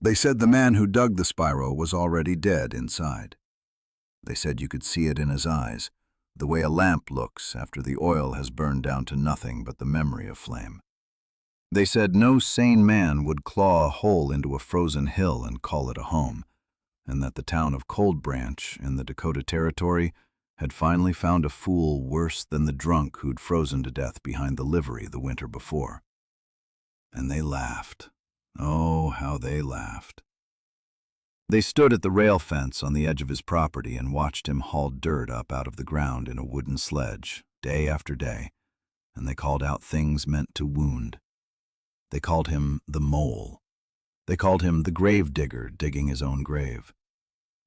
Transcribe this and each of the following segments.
They said the man who dug the spiral was already dead inside. They said you could see it in his eyes, the way a lamp looks after the oil has burned down to nothing but the memory of flame. They said no sane man would claw a hole into a frozen hill and call it a home, and that the town of Cold Branch in the Dakota Territory had finally found a fool worse than the drunk who'd frozen to death behind the livery the winter before. And they laughed. Oh, how they laughed. They stood at the rail fence on the edge of his property and watched him haul dirt up out of the ground in a wooden sledge, day after day, and they called out things meant to wound. They called him the mole. They called him the grave digger digging his own grave.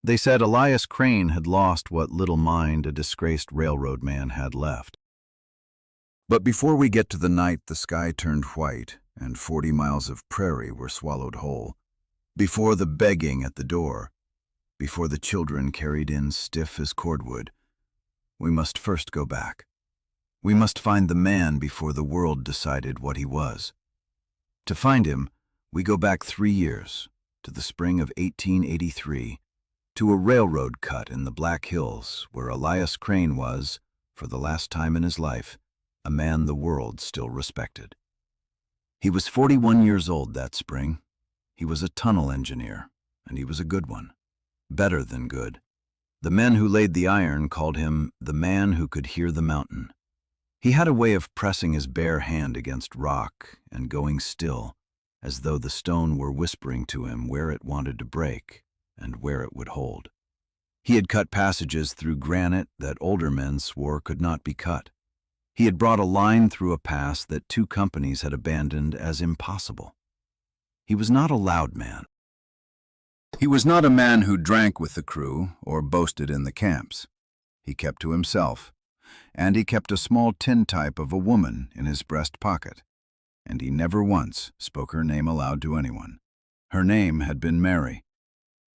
They said Elias Crane had lost what little mind a disgraced railroad man had left. But before we get to the night the sky turned white and 40 miles of prairie were swallowed whole, before the begging at the door, before the children carried in stiff as cordwood, we must first go back. We must find the man before the world decided what he was. To find him, we go back 3 years, to the spring of 1883, to a railroad cut in the Black Hills where Elias Crane was, for the last time in his life, a man the world still respected. He was 41 years old that spring. He was a tunnel engineer, and he was a good one. Better than good. The men who laid the iron called him the man who could hear the mountain. He had a way of pressing his bare hand against rock and going still, as though the stone were whispering to him where it wanted to break and where it would hold. He had cut passages through granite that older men swore could not be cut. He had brought a line through a pass that 2 companies had abandoned as impossible. He was not a loud man. He was not a man who drank with the crew or boasted in the camps. He kept to himself, and he kept a small tintype of a woman in his breast pocket, and he never once spoke her name aloud to anyone. Her name had been Mary.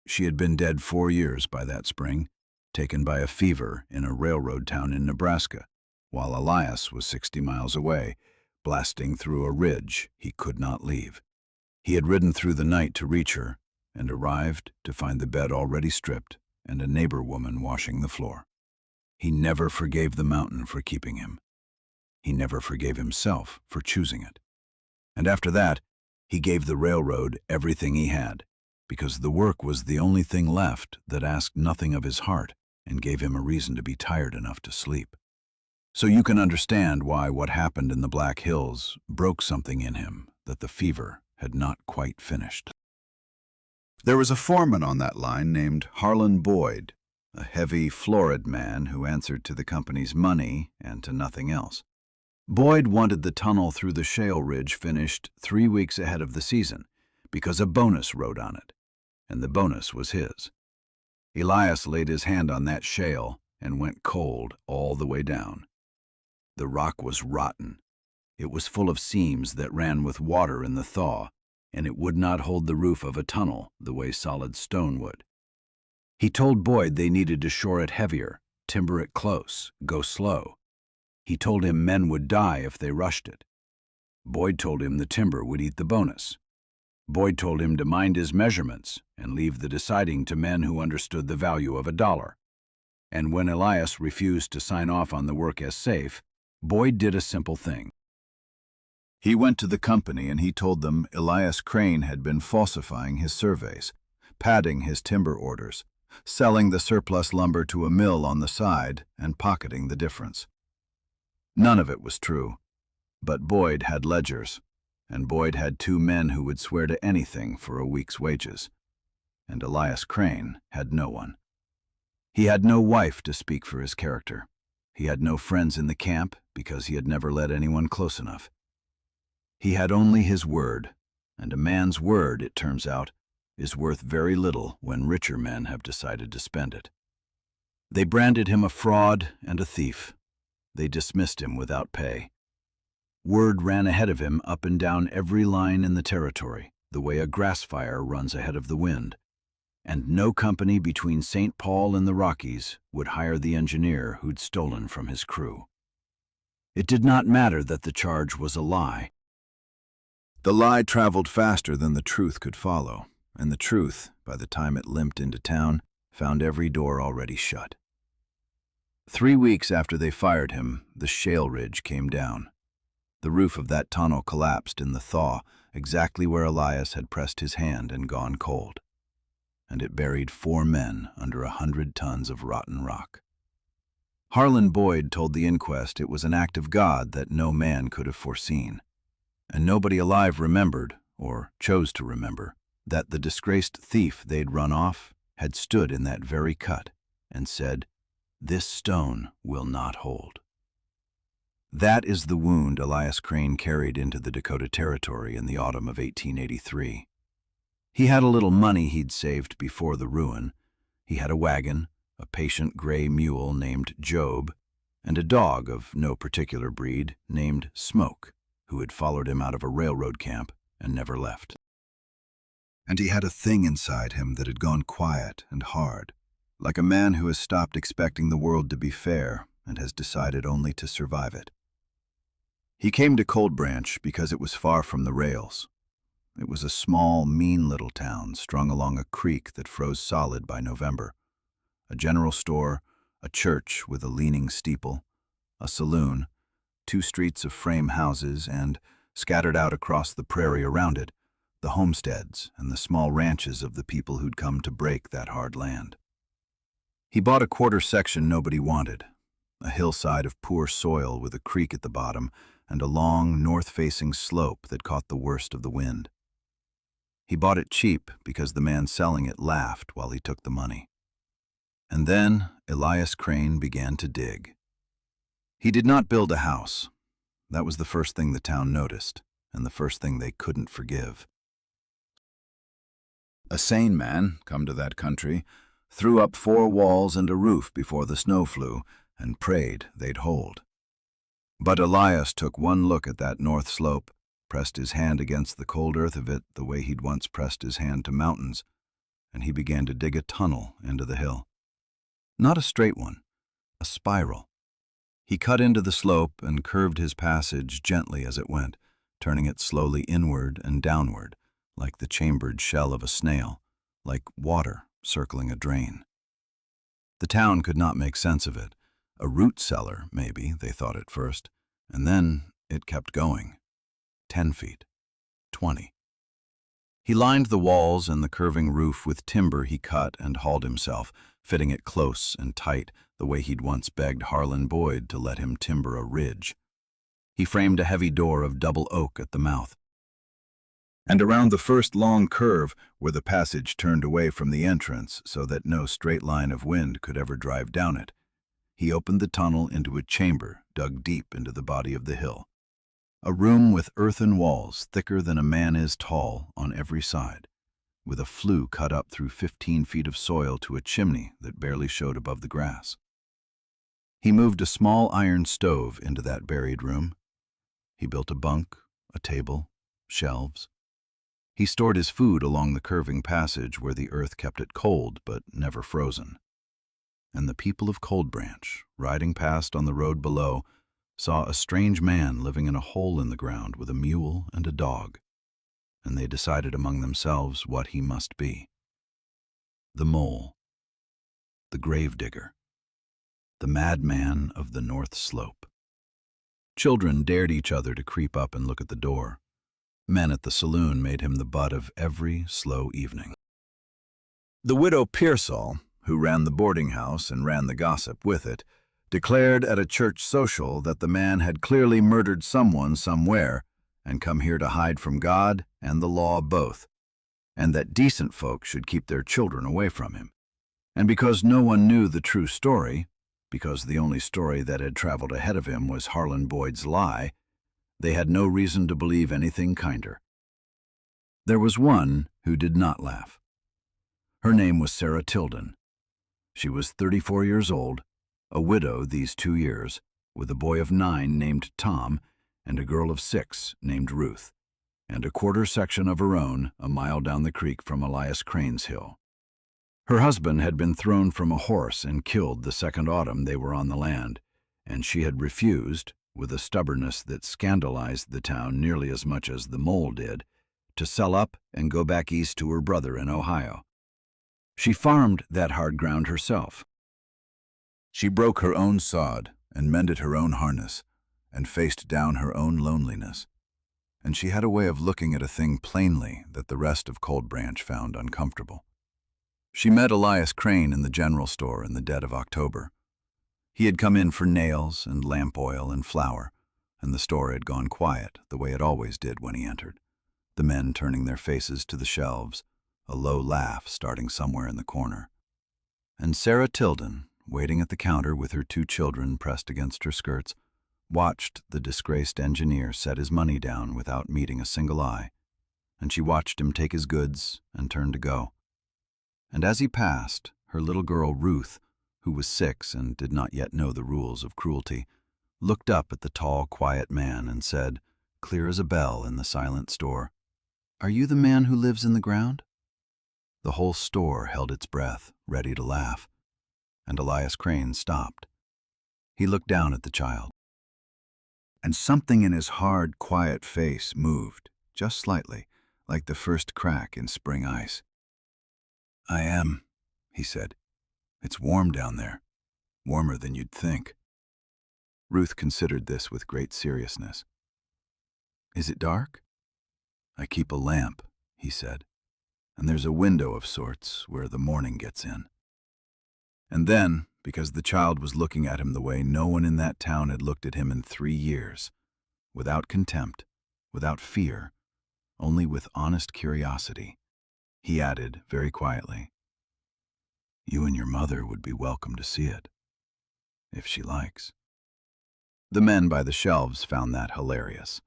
She had been dead 4 years by that spring, taken by a fever in a railroad town in Nebraska, while Elias was 60 miles away, blasting through a ridge he could not leave. He had ridden through the night to reach her, and arrived to find the bed already stripped and a neighbor woman washing the floor. He never forgave the mountain for keeping him. He never forgave himself for choosing it. And after that, he gave the railroad everything he had, because the work was the only thing left that asked nothing of his heart and gave him a reason to be tired enough to sleep. So you can understand why what happened in the Black Hills broke something in him that the fever had not quite finished. There was a foreman on that line named Harlan Boyd, a heavy, florid man who answered to the company's money and to nothing else. Boyd wanted the tunnel through the shale ridge finished 3 weeks ahead of the season because a bonus rode on it, and the bonus was his. Elias laid his hand on that shale and went cold all the way down. The rock was rotten. It was full of seams that ran with water in the thaw, and it would not hold the roof of a tunnel the way solid stone would. He told Boyd they needed to shore it heavier, timber it close, go slow. He told him men would die if they rushed it. Boyd told him the timber would eat the bonus. Boyd told him to mind his measurements and leave the deciding to men who understood the value of $1. And when Elias refused to sign off on the work as safe, Boyd did a simple thing. He went to the company and he told them Elias Crane had been falsifying his surveys, padding his timber orders, selling the surplus lumber to a mill on the side and pocketing the difference. None of it was true, but Boyd had ledgers, and Boyd had 2 men who would swear to anything for a week's wages, and Elias Crane had no one. He had no wife to speak for his character. He had no friends in the camp because he had never let anyone close enough. He had only his word, and a man's word, it turns out, is worth very little when richer men have decided to spend it. They branded him a fraud and a thief. They dismissed him without pay. Word ran ahead of him up and down every line in the territory, the way a grass fire runs ahead of the wind, and no company between St. Paul and the Rockies would hire the engineer who'd stolen from his crew. It did not matter that the charge was a lie. The lie traveled faster than the truth could follow, and the truth, by the time it limped into town, found every door already shut. 3 weeks after they fired him, the shale ridge came down. The roof of that tunnel collapsed in the thaw, exactly where Elias had pressed his hand and gone cold. And it buried 4 men under 100 tons of rotten rock. Harlan Boyd told the inquest it was an act of God that no man could have foreseen. And nobody alive remembered, or chose to remember, that the disgraced thief they'd run off had stood in that very cut and said, "This stone will not hold." That is the wound Elias Crane carried into the Dakota Territory in the autumn of 1883. He had a little money he'd saved before the ruin. He had a wagon, a patient gray mule named Job, and a dog of no particular breed named Smoke, who had followed him out of a railroad camp and never left. And he had a thing inside him that had gone quiet and hard, like a man who has stopped expecting the world to be fair and has decided only to survive it. He came to Cold Branch because it was far from the rails. It was a small, mean little town strung along a creek that froze solid by November. A general store, a church with a leaning steeple, a saloon, 2 streets of frame houses, and, scattered out across the prairie around it, the homesteads and the small ranches of the people who'd come to break that hard land. He bought a quarter section nobody wanted, a hillside of poor soil with a creek at the bottom and a long, north-facing slope that caught the worst of the wind. He bought it cheap because the man selling it laughed while he took the money. And then Elias Crane began to dig. He did not build a house. That was the first thing the town noticed, and the first thing they couldn't forgive. A sane man, come to that country, threw up 4 walls and a roof before the snow flew and prayed they'd hold. But Elias took one look at that north slope, pressed his hand against the cold earth of it the way he'd once pressed his hand to mountains, and he began to dig a tunnel into the hill. Not a straight one, a spiral. He cut into the slope and curved his passage gently as it went, turning it slowly inward and downward, like the chambered shell of a snail, like water circling a drain. The town could not make sense of it. A root cellar, maybe, they thought at first, and then it kept going. 10 feet, 20. He lined the walls and the curving roof with timber he cut and hauled himself, fitting it close and tight the way he'd once begged Harlan Boyd to let him timber a ridge. He framed a heavy door of double oak at the mouth. And around the first long curve, where the passage turned away from the entrance so that no straight line of wind could ever drive down it, he opened the tunnel into a chamber dug deep into the body of the hill. A room with earthen walls thicker than a man is tall on every side, with a flue cut up through 15 feet of soil to a chimney that barely showed above the grass. He moved a small iron stove into that buried room. He built a bunk, a table, shelves. He stored his food along the curving passage where the earth kept it cold but never frozen. And the people of Cold Branch, riding past on the road below, saw a strange man living in a hole in the ground with a mule and a dog, and they decided among themselves what he must be. The mole, the gravedigger, the madman of the North Slope. Children dared each other to creep up and look at the door. Men at the saloon made him the butt of every slow evening. The widow Pearsall, who ran the boarding house and ran the gossip with it, declared at a church social that the man had clearly murdered someone somewhere and come here to hide from God and the law both, and that decent folk should keep their children away from him. And because no one knew the true story, because the only story that had traveled ahead of him was Harlan Boyd's lie, they had no reason to believe anything kinder. There was one who did not laugh. Her name was Sarah Tilden. She was 34 years old, a widow these 2 years, with a boy of 9 named Tom and a girl of 6 named Ruth, and a quarter section of her own a mile down the creek from Elias Crane's hill. Her husband had been thrown from a horse and killed the second autumn they were on the land, and she had refused, with a stubbornness that scandalized the town nearly as much as the mole did, to sell up and go back east to her brother in Ohio. She farmed that hard ground herself. She broke her own sod and mended her own harness and faced down her own loneliness. And she had a way of looking at a thing plainly that the rest of Cold Branch found uncomfortable. She met Elias Crane in the general store in the dead of October. He had come in for nails and lamp oil and flour, and the store had gone quiet the way it always did when he entered, the men turning their faces to the shelves, a low laugh starting somewhere in the corner. And Sarah Tilden, waiting at the counter with her 2 children pressed against her skirts, watched the disgraced engineer set his money down without meeting a single eye, and she watched him take his goods and turn to go. And as he passed, her little girl Ruth, who was 6 and did not yet know the rules of cruelty, looked up at the tall, quiet man and said, clear as a bell in the silent store, "Are you the man who lives in the ground?" The whole store held its breath, ready to laugh, and Elias Crane stopped. He looked down at the child, and something in his hard, quiet face moved, just slightly, like the first crack in spring ice. "I am," he said. "It's warm down there, warmer than you'd think." Ruth considered this with great seriousness. "Is it dark?" "I keep a lamp," he said, "and there's a window of sorts where the morning gets in." And then, because the child was looking at him the way no one in that town had looked at him in 3 years, without contempt, without fear, only with honest curiosity, he added very quietly, "You and your mother would be welcome to see it, if she likes." The men by the shelves found that hilarious.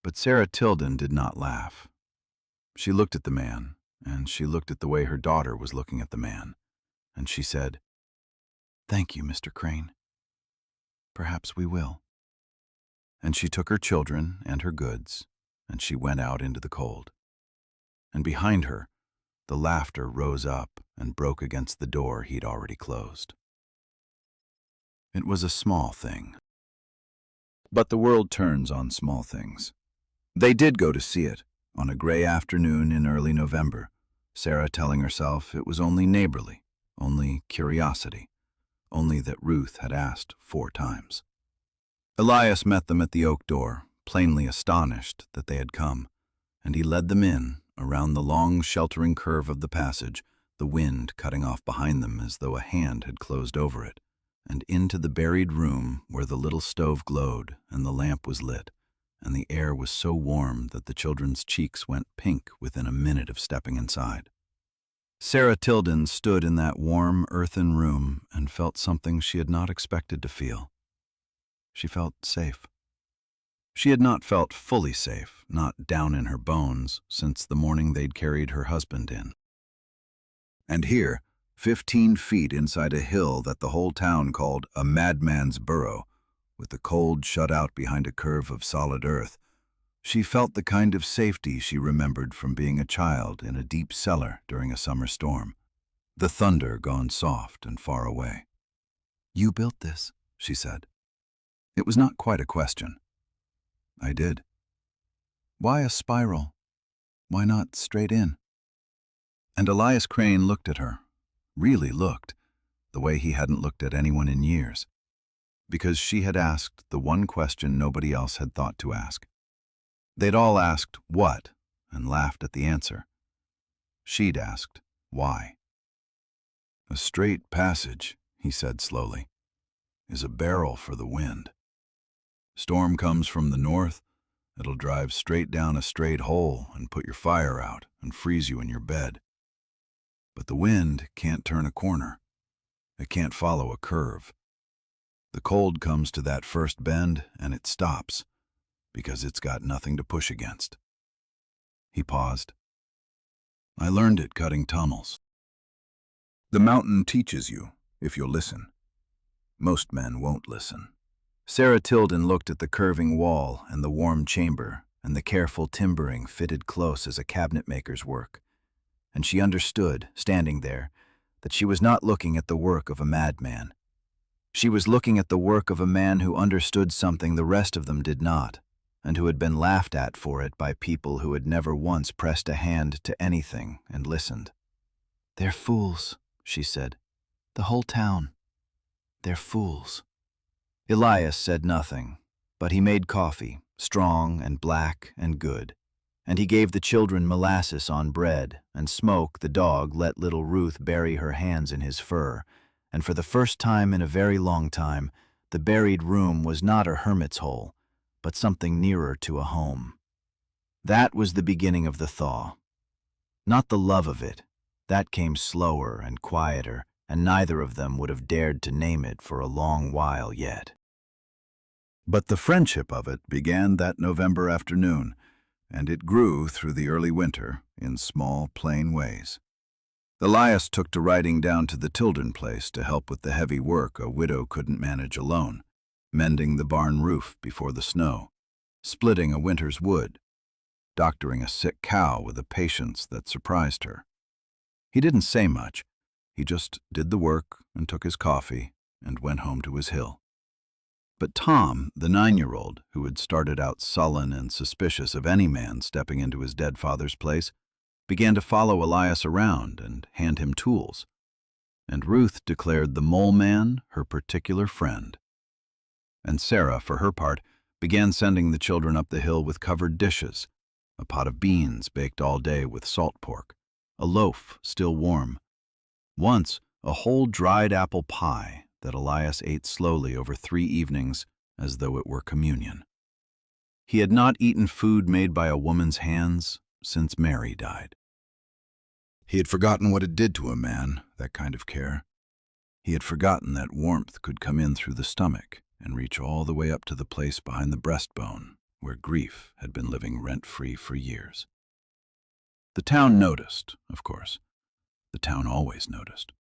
But Sarah Tilden did not laugh. She looked at the man, and she looked at the way her daughter was looking at the man, and she said, "Thank you, Mr. Crane. Perhaps we will." And she took her children and her goods, and she went out into the cold. And behind her, the laughter rose up and broke against the door he'd already closed. It was a small thing. But the world turns on small things. They did go to see it, on a gray afternoon in early November, Sarah telling herself it was only neighborly, only curiosity, only that Ruth had asked 4 times. Elias met them at the oak door, plainly astonished that they had come, and he led them in, around the long sheltering curve of the passage, the wind cutting off behind them as though a hand had closed over it, and into the buried room where the little stove glowed and the lamp was lit, and the air was so warm that the children's cheeks went pink within a minute of stepping inside. Sarah Tilden stood in that warm, earthen room and felt something she had not expected to feel. She felt safe. She had not felt fully safe, not down in her bones, since the morning they'd carried her husband in. And here, 15 feet inside a hill that the whole town called a madman's burrow, with the cold shut out behind a curve of solid earth, she felt the kind of safety she remembered from being a child in a deep cellar during a summer storm, the thunder gone soft and far away. "You built this," she said. It was not quite a question. "I did." "Why a spiral? Why not straight in?" And Elias Crane looked at her, really looked, the way he hadn't looked at anyone in years, because she had asked the one question nobody else had thought to ask. They'd all asked what and laughed at the answer. She'd asked why. "A straight passage," he said slowly, "is a barrel for the wind. Storm comes from the north, it'll drive straight down a straight hole and put your fire out and freeze you in your bed. But the wind can't turn a corner. It can't follow a curve. The cold comes to that first bend and it stops, because it's got nothing to push against." He paused. "I learned it cutting tunnels. The mountain teaches you, if you'll listen. Most men won't listen." Sarah Tilden looked at the curving wall and the warm chamber and the careful timbering fitted close as a cabinetmaker's work, and she understood, standing there, that she was not looking at the work of a madman. She was looking at the work of a man who understood something the rest of them did not, and who had been laughed at for it by people who had never once pressed a hand to anything and listened. "They're fools," she said. "The whole town. They're fools." Elias said nothing, but he made coffee, strong and black and good, and he gave the children molasses on bread, and Smoke, the dog, let little Ruth bury her hands in his fur, and for the first time in a very long time, the buried room was not a hermit's hole, but something nearer to a home. That was the beginning of the thaw. Not the love of it. That came slower and quieter, and neither of them would have dared to name it for a long while yet. But the friendship of it began that November afternoon, and it grew through the early winter in small, plain ways. Elias took to riding down to the Tilden place to help with the heavy work a widow couldn't manage alone, mending the barn roof before the snow, splitting a winter's wood, doctoring a sick cow with a patience that surprised her. He didn't say much. He just did the work and took his coffee and went home to his hill. But Tom, the 9-year-old, who had started out sullen and suspicious of any man stepping into his dead father's place, began to follow Elias around and hand him tools. And Ruth declared the mole man her particular friend. And Sarah, for her part, began sending the children up the hill with covered dishes, a pot of beans baked all day with salt pork, a loaf still warm, once a whole dried apple pie that Elias ate slowly over 3 evenings as though it were communion. He had not eaten food made by a woman's hands since Mary died. He had forgotten what it did to a man, that kind of care. He had forgotten that warmth could come in through the stomach and reach all the way up to the place behind the breastbone, where grief had been living rent-free for years. The town noticed, of course. The town always noticed.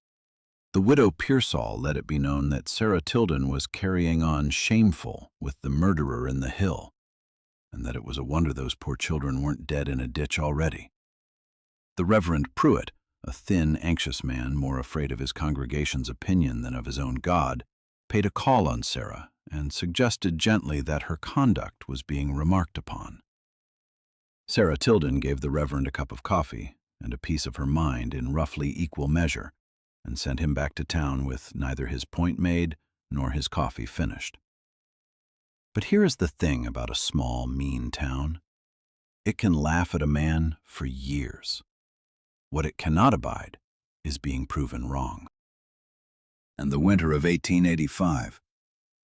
The widow Pearsall let it be known that Sarah Tilden was carrying on shameful with the murderer in the hill, and that it was a wonder those poor children weren't dead in a ditch already. The Reverend Pruitt, a thin, anxious man more afraid of his congregation's opinion than of his own God, paid a call on Sarah and suggested gently that her conduct was being remarked upon. Sarah Tilden gave the Reverend a cup of coffee and a piece of her mind in roughly equal measure, and sent him back to town with neither his point made nor his coffee finished. But here is the thing about a small, mean town. It can laugh at a man for years. What it cannot abide is being proven wrong. And the winter of 1885,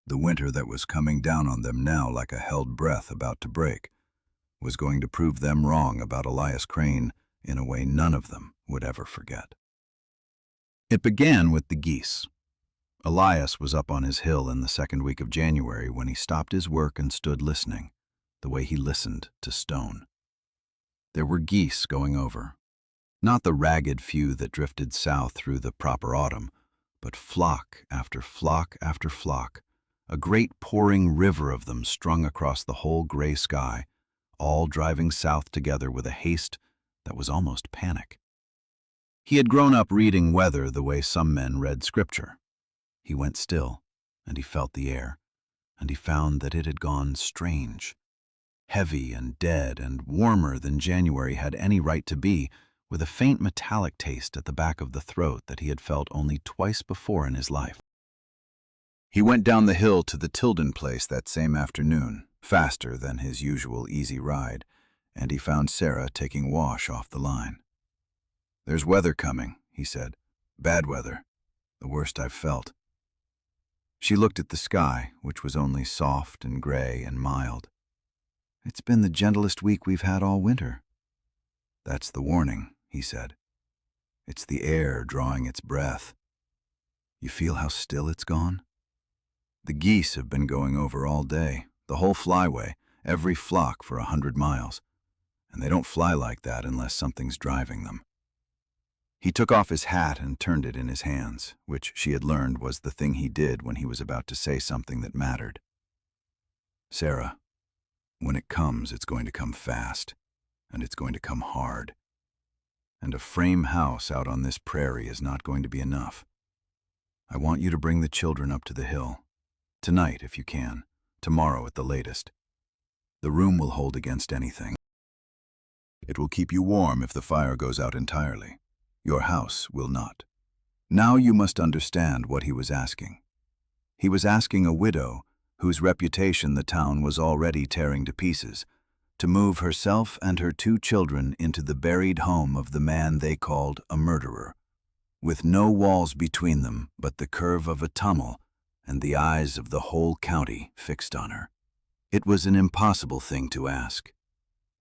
the winter that was coming down on them now like a held breath about to break, was going to prove them wrong about Elias Crane in a way none of them would ever forget. It began with the geese. Elias was up on his hill in the second week of January when he stopped his work and stood listening, the way he listened to stone. There were geese going over. Not the ragged few that drifted south through the proper autumn, but flock after flock after flock, a great pouring river of them strung across the whole gray sky, all driving south together with a haste that was almost panic. He had grown up reading weather the way some men read scripture. He went still, and he felt the air, and he found that it had gone strange, heavy and dead and warmer than January had any right to be, with a faint metallic taste at the back of the throat that he had felt only twice before in his life. He went down the hill to the Tilden place that same afternoon, faster than his usual easy ride, and he found Sarah taking Wash off the line. "There's weather coming," he said. "Bad weather. The worst I've felt." She looked at the sky, which was only soft and gray and mild. "It's been the gentlest week we've had all winter." "That's the warning," he said. "It's the air drawing its breath. You feel how still it's gone? The geese have been going over all day, the whole flyway, every flock for 100 miles, and they don't fly like that unless something's driving them." He took off his hat and turned it in his hands, which she had learned was the thing he did when he was about to say something that mattered. "Sarah, when it comes, it's going to come fast, and it's going to come hard. And a frame house out on this prairie is not going to be enough. I want you to bring the children up to the hill. Tonight, if you can. Tomorrow at the latest. The room will hold against anything. It will keep you warm if the fire goes out entirely. Your house will not. Now you must understand what he was asking. He was asking a widow, whose reputation the town was already tearing to pieces, to move herself and her 2 children into the buried home of the man they called a murderer, with no walls between them but the curve of a tunnel and the eyes of the whole county fixed on her. It was an impossible thing to ask.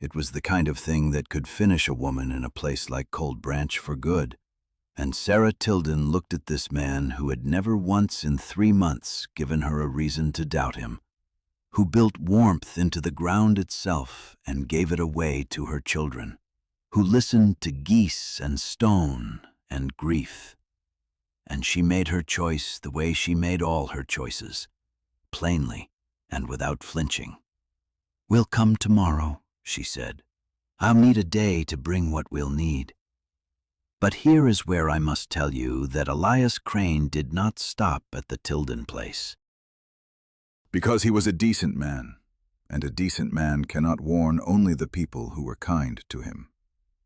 It was the kind of thing that could finish a woman in a place like Cold Branch for good. And Sarah Tilden looked at this man who had never once in 3 months given her a reason to doubt him, who built warmth into the ground itself and gave it away to her children, who listened to geese and stone and grief. And she made her choice the way she made all her choices, plainly and without flinching. "We'll come tomorrow," she said. "I'll need a day to bring what we'll need." But here is where I must tell you that Elias Crane did not stop at the Tilden place. Because he was a decent man, and a decent man cannot warn only the people who were kind to him.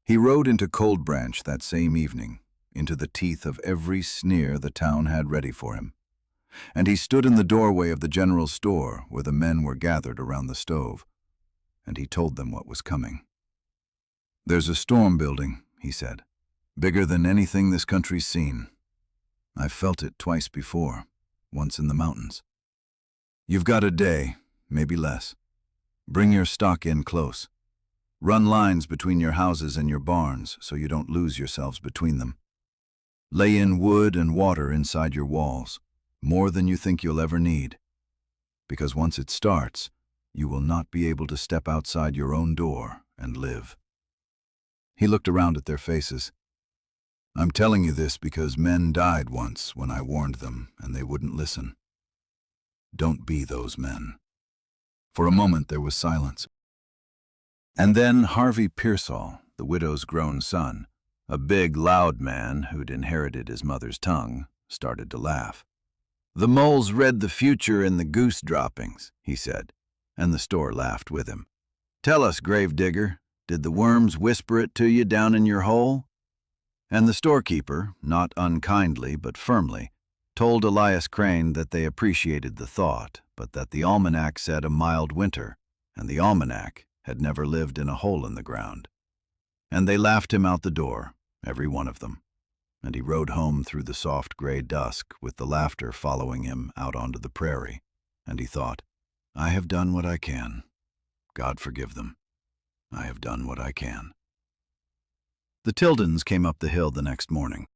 He rode into Cold Branch that same evening, into the teeth of every sneer the town had ready for him. And he stood in the doorway of the general store where the men were gathered around the stove, and he told them what was coming. "There's a storm building," he said, "bigger than anything this country's seen. I've felt it twice before, once in the mountains. You've got a day, maybe less. Bring your stock in close. Run lines between your houses and your barns so you don't lose yourselves between them. Lay in wood and water inside your walls, more than you think you'll ever need. Because once it starts, you will not be able to step outside your own door and live." He looked around at their faces. "I'm telling you this because men died once when I warned them and they wouldn't listen. Don't be those men." For a moment there was silence. And then Harvey Pearsall, the widow's grown son, a big, loud man who'd inherited his mother's tongue, started to laugh. "The moles read the future in the goose droppings," he said, and the store laughed with him. "Tell us, gravedigger, did the worms whisper it to you down in your hole?" And the storekeeper, not unkindly but firmly, told Elias Crane that they appreciated the thought, but that the almanac said a mild winter, and the almanac had never lived in a hole in the ground. And they laughed him out the door, every one of them, and he rode home through the soft gray dusk with the laughter following him out onto the prairie, and he thought, "I have done what I can. God forgive them. I have done what I can." The Tildens came up the hill the next morning.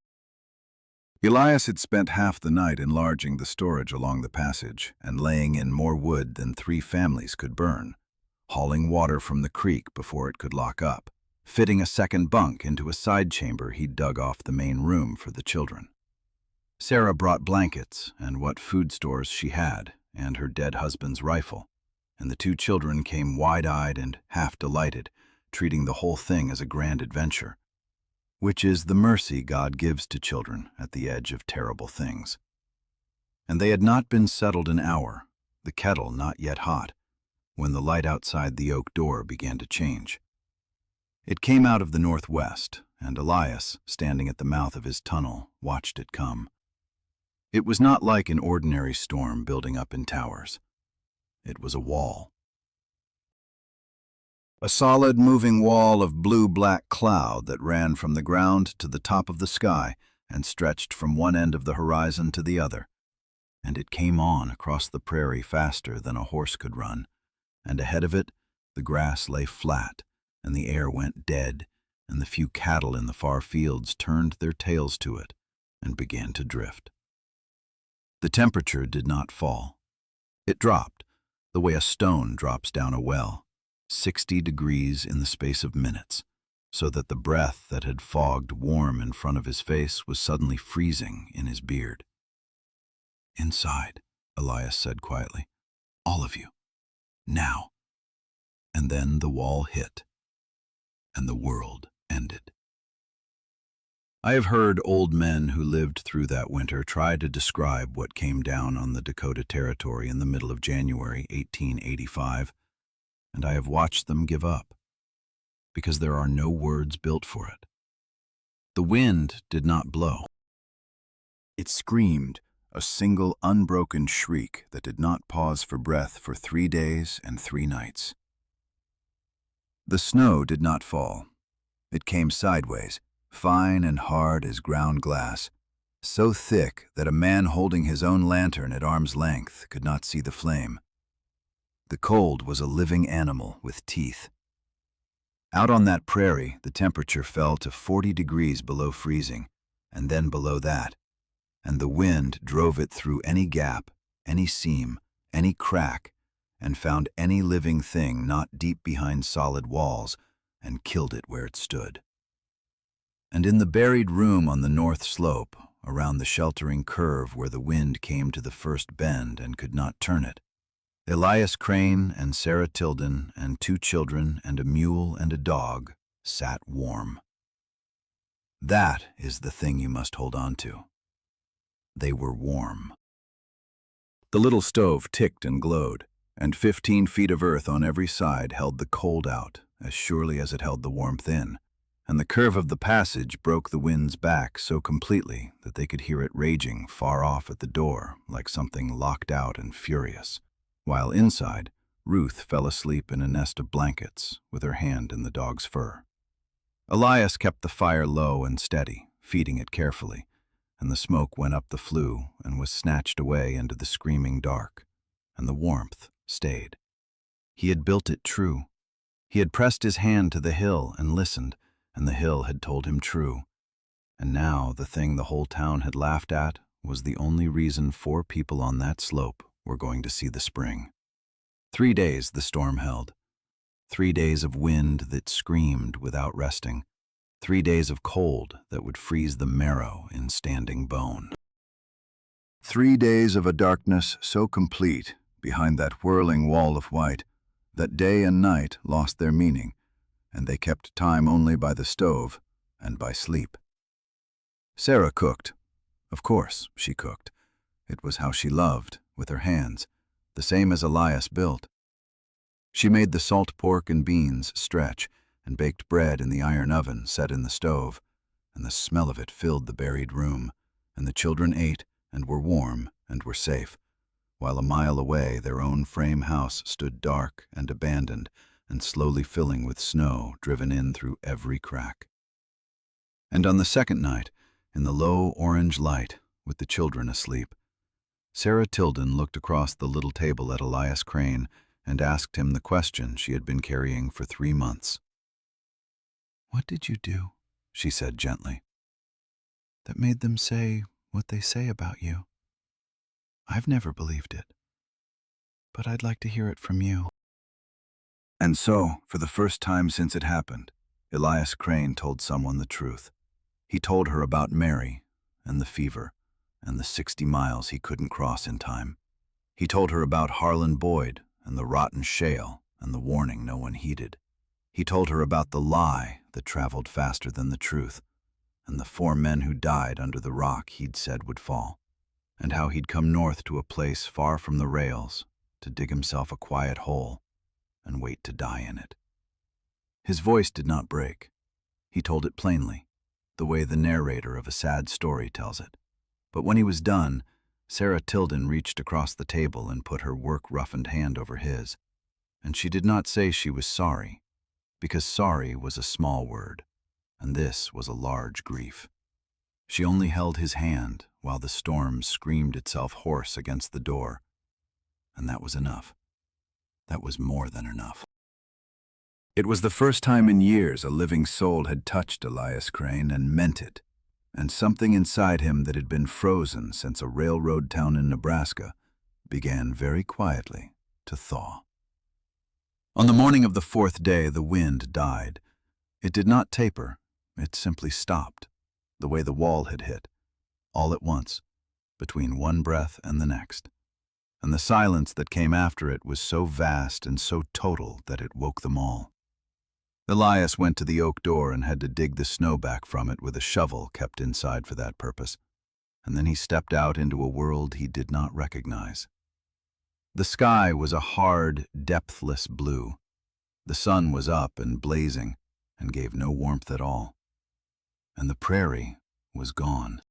Elias had spent half the night enlarging the storage along the passage and laying in more wood than 3 families could burn, hauling water from the creek before it could lock up, fitting a second bunk into a side chamber he'd dug off the main room for the children. Sarah brought blankets and what food stores she had, and her dead husband's rifle, and the 2 children came wide-eyed and half-delighted, treating the whole thing as a grand adventure, which is the mercy God gives to children at the edge of terrible things. And they had not been settled an hour, the kettle not yet hot, when the light outside the oak door began to change. It came out of the northwest, and Elias, standing at the mouth of his tunnel, watched it come. It was not like an ordinary storm building up in towers. It was a wall. A solid, moving wall of blue-black cloud that ran from the ground to the top of the sky and stretched from one end of the horizon to the other. And it came on across the prairie faster than a horse could run, and ahead of it the grass lay flat, and the air went dead, and the few cattle in the far fields turned their tails to it and began to drift. The temperature did not fall. It dropped, the way a stone drops down a well, 60 degrees in the space of minutes, so that the breath that had fogged warm in front of his face was suddenly freezing in his beard. "Inside," Elias said quietly. "All of you. Now." And then the wall hit, and the world ended. I have heard old men who lived through that winter try to describe what came down on the Dakota Territory in the middle of January 1885, and I have watched them give up, because there are no words built for it. The wind did not blow. It screamed, a single unbroken shriek that did not pause for breath for 3 days and 3 nights. The snow did not fall. It came sideways, fine and hard as ground glass, so thick that a man holding his own lantern at arm's length could not see the flame. The cold was a living animal with teeth. Out on that prairie, the temperature fell to 40 degrees below freezing, and then below that, and the wind drove it through any gap, any seam, any crack, and found any living thing not deep behind solid walls, and killed it where it stood. And in the buried room on the north slope, around the sheltering curve where the wind came to the first bend and could not turn it, Elias Crane and Sarah Tilden and 2 children and a mule and a dog sat warm. That is the thing you must hold on to. They were warm. The little stove ticked and glowed, and 15 feet of earth on every side held the cold out as surely as it held the warmth in, and the curve of the passage broke the wind's back so completely that they could hear it raging far off at the door like something locked out and furious, while inside, Ruth fell asleep in a nest of blankets with her hand in the dog's fur. Elias kept the fire low and steady, feeding it carefully, and the smoke went up the flue and was snatched away into the screaming dark, and the warmth stayed. He had built it true. He had pressed his hand to the hill and listened, and the hill had told him true. And now the thing the whole town had laughed at was the only reason 4 people on that slope were going to see the spring. 3 days the storm held. 3 days of wind that screamed without resting. 3 days of cold that would freeze the marrow in standing bone. 3 days of a darkness so complete behind that whirling wall of white that day and night lost their meaning, and they kept time only by the stove and by sleep. Sarah cooked. Of course, she cooked. It was how she loved, with her hands, the same as Elias built. She made the salt pork and beans stretch and baked bread in the iron oven set in the stove, and the smell of it filled the buried room, and the children ate and were warm and were safe, while a mile away their own frame house stood dark and abandoned and slowly filling with snow driven in through every crack. And on the second night, in the low orange light, with the children asleep, Sarah Tilden looked across the little table at Elias Crane and asked him the question she had been carrying for 3 months. "What did you do," she said gently, "that made them say what they say about you? I've never believed it, but I'd like to hear it from you." And so, for the first time since it happened, Elias Crane told someone the truth. He told her about Mary and the fever and the 60 miles he couldn't cross in time. He told her about Harlan Boyd and the rotten shale and the warning no one heeded. He told her about the lie that traveled faster than the truth, and the 4 men who died under the rock he'd said would fall, and how he'd come north to a place far from the rails to dig himself a quiet hole and wait to die in it. His voice did not break. He told it plainly, the way the narrator of a sad story tells it. But when he was done, Sarah Tilden reached across the table and put her work-roughened hand over his, and she did not say she was sorry, because sorry was a small word, and this was a large grief. She only held his hand while the storm screamed itself hoarse against the door, and that was enough. That was more than enough. It was the first time in years a living soul had touched Elias Crane and meant it, and something inside him that had been frozen since a railroad town in Nebraska began very quietly to thaw. On the morning of the 4th day, the wind died. It did not taper, it simply stopped, the way the wall had hit, all at once, between one breath and the next. And the silence that came after it was so vast and so total that it woke them all. Elias went to the oak door and had to dig the snow back from it with a shovel kept inside for that purpose, and then he stepped out into a world he did not recognize. The sky was a hard, depthless blue, The sun was up and blazing and gave no warmth at all. And the prairie was gone.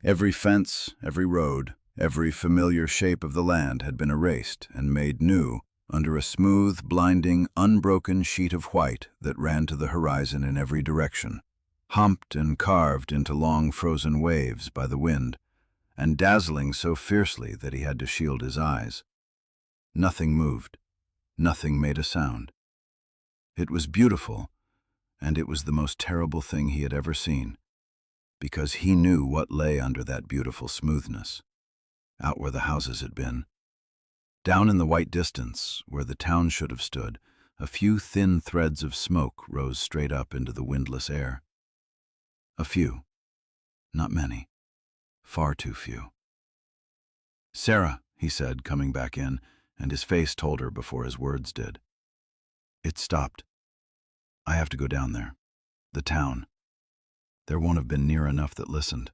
Every fence, every road, every familiar shape of the land had been erased and made new under a smooth, blinding, unbroken sheet of white that ran to the horizon in every direction, humped and carved into long frozen waves by the wind, and dazzling so fiercely that he had to shield his eyes. Nothing moved. Nothing made a sound. It was beautiful, and it was the most terrible thing he had ever seen, because he knew what lay under that beautiful smoothness, out where the houses had been. Down in the white distance, where the town should have stood, a few thin threads of smoke rose straight up into the windless air. A few. Not many. Far too few. "Sarah," he said, coming back in, and his face told her before his words did. "It stopped. I have to go down there. The town. There won't have been near enough that listened."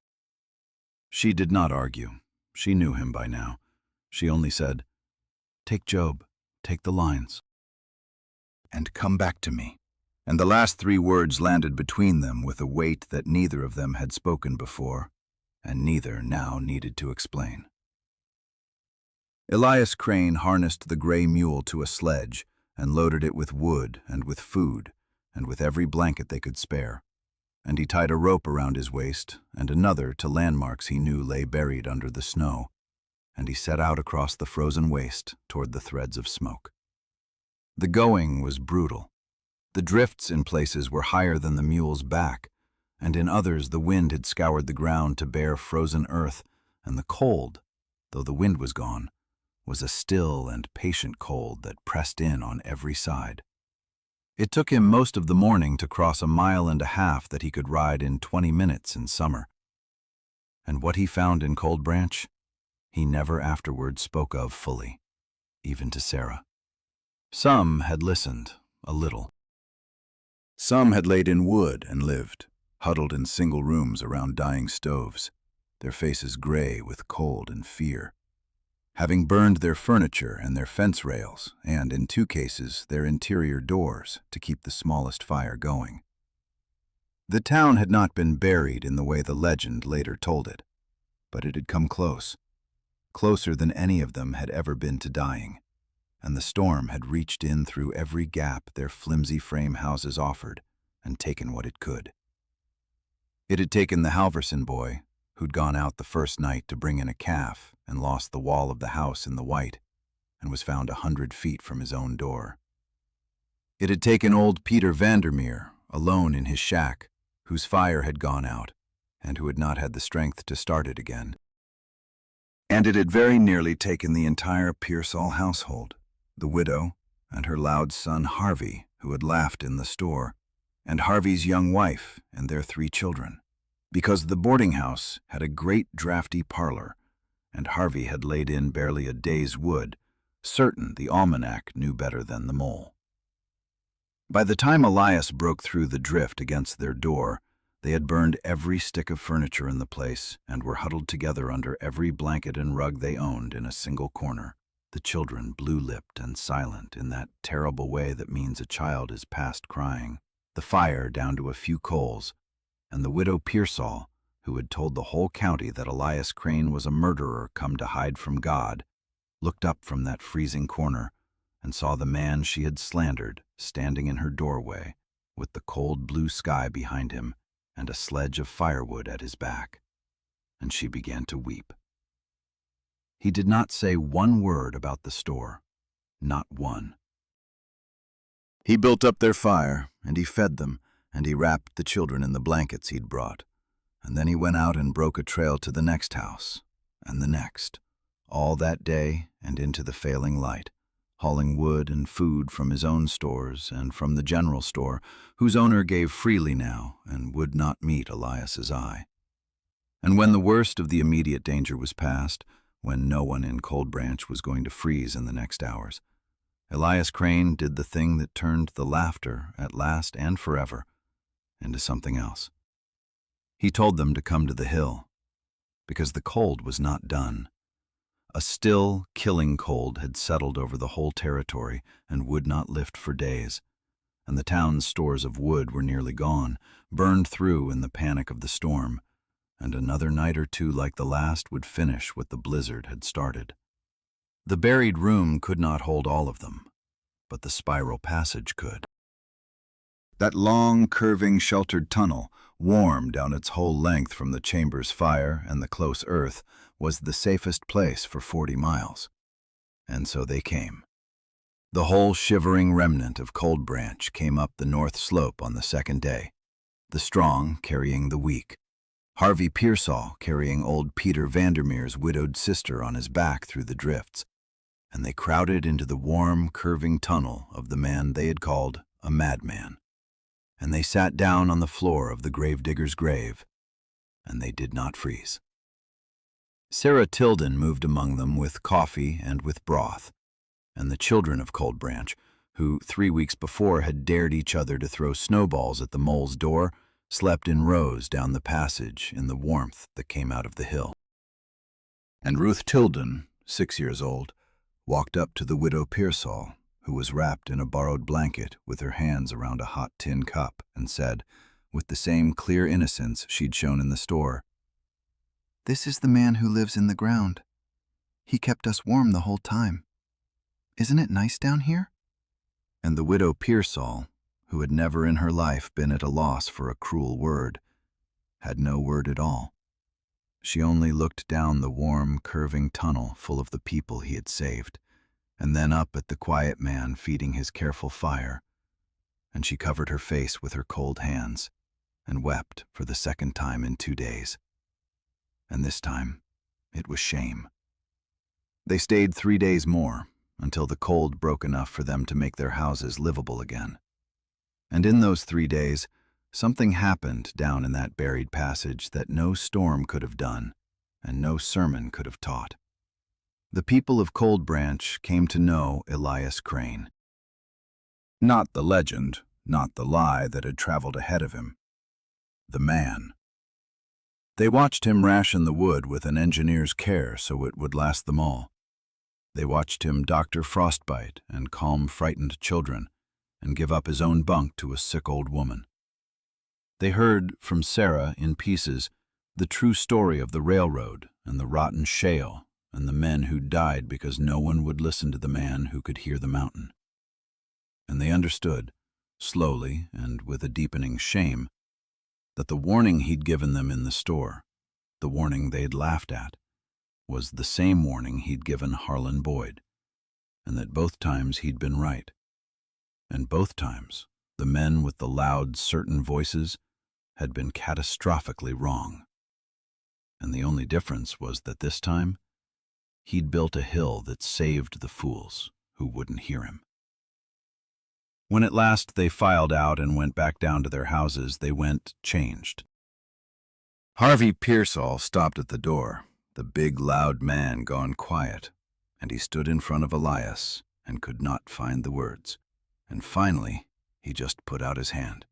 She did not argue. She knew him by now. She only said, "Take Job, take the lines, and come back to me." And the last 3 words landed between them with a weight that neither of them had spoken before, and neither now needed to explain. Elias Crane harnessed the gray mule to a sledge and loaded it with wood and with food and with every blanket they could spare, and he tied a rope around his waist and another to landmarks he knew lay buried under the snow, and he set out across the frozen waste toward the threads of smoke. The going was brutal. The drifts in places were higher than the mule's back, and in others the wind had scoured the ground to bare frozen earth, and the cold, though the wind was gone, was a still and patient cold that pressed in on every side. It took him most of the morning to cross 1.5 miles that he could ride in 20 minutes in summer. And what he found in Cold Branch, he never afterward spoke of fully, even to Sarah. Some had listened, a little. Some had laid in wood and lived, huddled in single rooms around dying stoves, their faces gray with cold and fear, having burned their furniture and their fence rails, and, in 2 cases, their interior doors to keep the smallest fire going. The town had not been buried in the way the legend later told it, but it had come close, closer than any of them had ever been to dying, and the storm had reached in through every gap their flimsy frame houses offered and taken what it could. It had taken the Halverson boy, who'd gone out the first night to bring in a calf and lost the wall of the house in the white, and was found 100 feet from his own door. It had taken old Peter Vandermeer, alone in his shack, whose fire had gone out, and who had not had the strength to start it again. And it had very nearly taken the entire Pearsall household, the widow and her loud son Harvey, who had laughed in the store, and Harvey's young wife and their 3 children, because the boarding house had a great drafty parlor, and Harvey had laid in barely a day's wood, certain the almanac knew better than the mole. By the time Elias broke through the drift against their door, they had burned every stick of furniture in the place and were huddled together under every blanket and rug they owned in a single corner, the children blue-lipped and silent in that terrible way that means a child is past crying, the fire down to a few coals, and the widow Pearsall, who had told the whole county that Elias Crane was a murderer come to hide from God, looked up from that freezing corner and saw the man she had slandered standing in her doorway with the cold blue sky behind him and a sledge of firewood at his back, and she began to weep. He did not say one word about the store, not one. He built up their fire, and he fed them, and he wrapped the children in the blankets he'd brought, and then he went out and broke a trail to the next house, and the next, all that day and into the failing light, hauling wood and food from his own stores and from the general store, whose owner gave freely now and would not meet Elias's eye. And when the worst of the immediate danger was past, when no one in Cold Branch was going to freeze in the next hours, Elias Crane did the thing that turned the laughter, at last and forever, into something else. He told them to come to the hill, because the cold was not done. A still, killing cold had settled over the whole territory and would not lift for days, and the town's stores of wood were nearly gone, burned through in the panic of the storm, and another night or two like the last would finish what the blizzard had started. The buried room could not hold all of them, but the spiral passage could. That long, curving, sheltered tunnel, warm down its whole length from the chamber's fire and the close earth, was the safest place for 40 miles. And so they came. The whole shivering remnant of Cold Branch came up the north slope on the second day, the strong carrying the weak, Harvey Pearsall carrying old Peter Vandermeer's widowed sister on his back through the drifts, and they crowded into the warm, curving tunnel of the man they had called a madman. And they sat down on the floor of the gravedigger's grave, and they did not freeze. Sarah Tilden moved among them with coffee and with broth, and the children of Cold Branch, who 3 weeks before had dared each other to throw snowballs at the mole's door, slept in rows down the passage in the warmth that came out of the hill. And Ruth Tilden, 6 years old, walked up to the widow Pearsall, who was wrapped in a borrowed blanket with her hands around a hot tin cup, and said, with the same clear innocence she'd shown in the store, "This is the man who lives in the ground. He kept us warm the whole time. Isn't it nice down here?" And the widow Pearsall, who had never in her life been at a loss for a cruel word, had no word at all. She only looked down the warm, curving tunnel full of the people he had saved, and then up at the quiet man feeding his careful fire, and she covered her face with her cold hands and wept for the second time in 2 days. And this time, it was shame. They stayed 3 days more, until the cold broke enough for them to make their houses livable again. And in those 3 days, something happened down in that buried passage that no storm could have done, and no sermon could have taught. The people of Cold Branch came to know Elias Crane. Not the legend, not the lie that had traveled ahead of him. The man. They watched him ration the wood with an engineer's care so it would last them all. They watched him doctor frostbite and calm frightened children, and give up his own bunk to a sick old woman. They heard from Sarah in pieces the true story of the railroad and the rotten shale and the men who died because no one would listen to the man who could hear the mountain. And they understood, slowly and with a deepening shame, that the warning he'd given them in the store, the warning they'd laughed at, was the same warning he'd given Harlan Boyd, and that both times he'd been right. And both times, the men with the loud, certain voices had been catastrophically wrong. And the only difference was that this time, he'd built a hill that saved the fools who wouldn't hear him. When at last they filed out and went back down to their houses, they went changed. Harvey Pearsall stopped at the door, the big, loud man gone quiet, and he stood in front of Elias and could not find the words. And finally, he just put out his hand.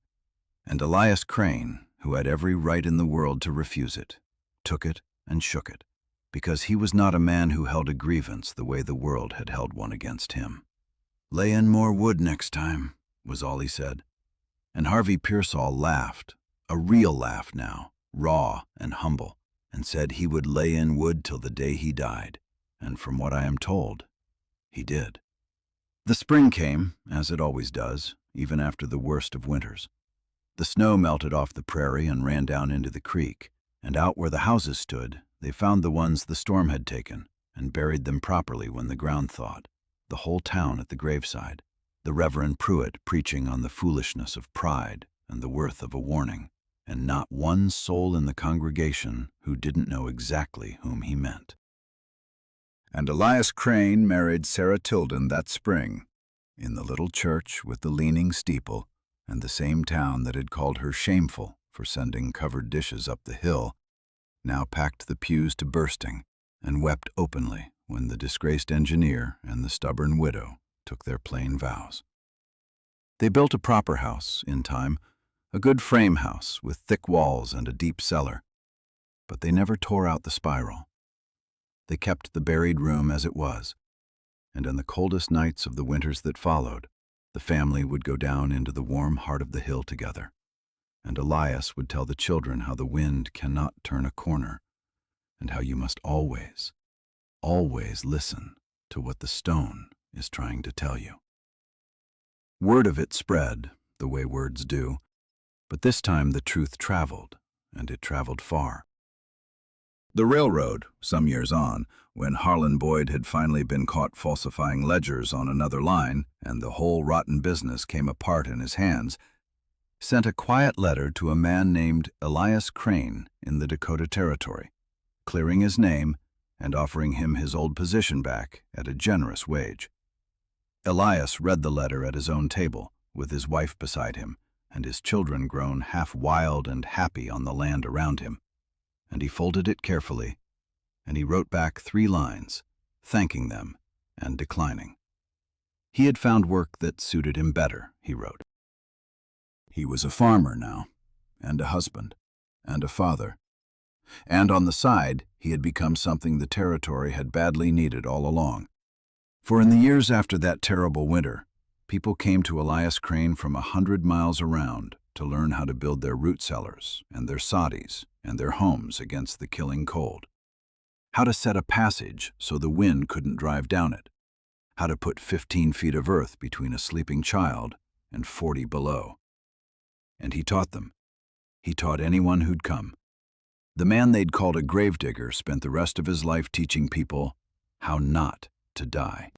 And Elias Crane, who had every right in the world to refuse it, took it and shook it, because he was not a man who held a grievance the way the world had held one against him. "Lay in more wood next time," was all he said. And Harvey Pearsall laughed, a real laugh now, raw and humble, and said he would lay in wood till the day he died, and from what I am told, he did. The spring came, as it always does, even after the worst of winters. The snow melted off the prairie and ran down into the creek, and out where the houses stood, they found the ones the storm had taken, and buried them properly when the ground thawed. The whole town at the graveside, the Reverend Pruitt preaching on the foolishness of pride and the worth of a warning, and not one soul in the congregation who didn't know exactly whom he meant. And Elias Crane married Sarah Tilden that spring, in the little church with the leaning steeple, and the same town that had called her shameful for sending covered dishes up the hill, now packed the pews to bursting and wept openly when the disgraced engineer and the stubborn widow took their plain vows. They built a proper house, in time, a good frame house with thick walls and a deep cellar, but they never tore out the spiral. They kept the buried room as it was, and on the coldest nights of the winters that followed, the family would go down into the warm heart of the hill together, and Elias would tell the children how the wind cannot turn a corner, and how you must always, always listen to what the stone is trying to tell you. Word of it spread, the way words do, but this time the truth traveled, and it traveled far. The railroad, some years on, when Harlan Boyd had finally been caught falsifying ledgers on another line and the whole rotten business came apart in his hands, sent a quiet letter to a man named Elias Crane in the Dakota Territory, clearing his name and offering him his old position back at a generous wage. Elias read the letter at his own table, with his wife beside him, and his children grown half wild and happy on the land around him. And he folded it carefully, and he wrote back 3 lines, thanking them and declining. He had found work that suited him better, he wrote. He was a farmer now, and a husband, and a father. And on the side, he had become something the territory had badly needed all along. For in the years after that terrible winter, people came to Elias Crane from 100 miles around to learn how to build their root cellars and their soddies and their homes against the killing cold. How to set a passage so the wind couldn't drive down it. How to put 15 feet of earth between a sleeping child and 40 below. And he taught them. He taught anyone who'd come. The man they'd called a gravedigger spent the rest of his life teaching people how not to die.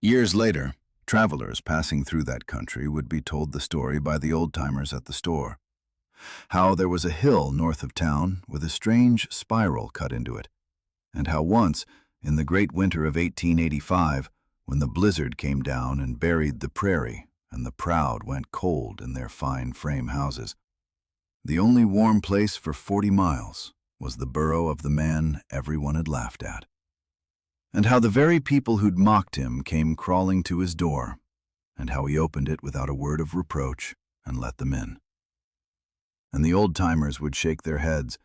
Years later, travelers passing through that country would be told the story by the old-timers at the store. How there was a hill north of town with a strange spiral cut into it, and how once, in the great winter of 1885, when the blizzard came down and buried the prairie and the proud went cold in their fine frame houses, the only warm place for 40 miles was the burrow of the man everyone had laughed at. And how the very people who'd mocked him came crawling to his door, and how he opened it without a word of reproach and let them in. And the old-timers would shake their heads,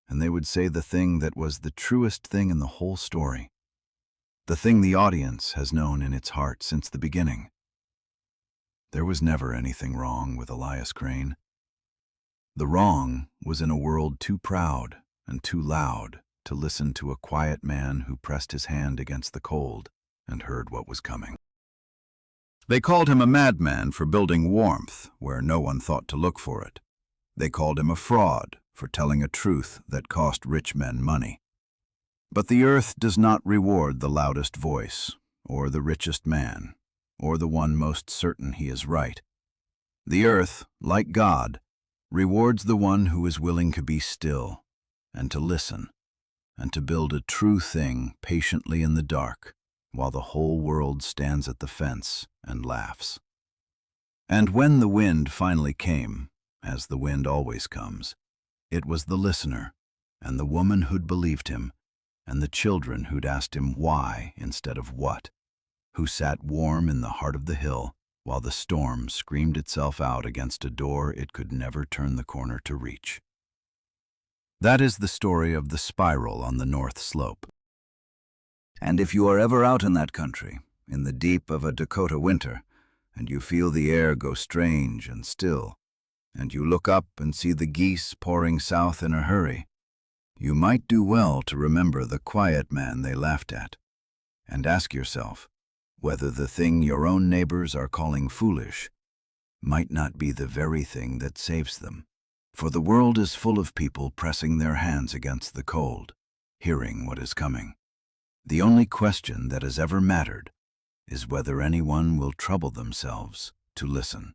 and they would say the thing that was the truest thing in the whole story, the thing the audience has known in its heart since the beginning. There was never anything wrong with Elias Crane. The wrong was in a world too proud and too loud to listen to a quiet man who pressed his hand against the cold and heard what was coming. They called him a madman for building warmth where no one thought to look for it. They called him a fraud for telling a truth that cost rich men money. But the earth does not reward the loudest voice, or the richest man, or the one most certain he is right. The earth, like God, rewards the one who is willing to be still and to listen, and to build a true thing patiently in the dark, while the whole world stands at the fence and laughs. And when the wind finally came, as the wind always comes, it was the listener, and the woman who'd believed him, and the children who'd asked him why instead of what, who sat warm in the heart of the hill while the storm screamed itself out against a door it could never turn the corner to reach. That is the story of the spiral on the north slope. And if you are ever out in that country, in the deep of a Dakota winter, and you feel the air go strange and still, and you look up and see the geese pouring south in a hurry, you might do well to remember the quiet man they laughed at, and ask yourself whether the thing your own neighbors are calling foolish might not be the very thing that saves them. For the world is full of people pressing their hands against the cold, hearing what is coming. The only question that has ever mattered is whether anyone will trouble themselves to listen.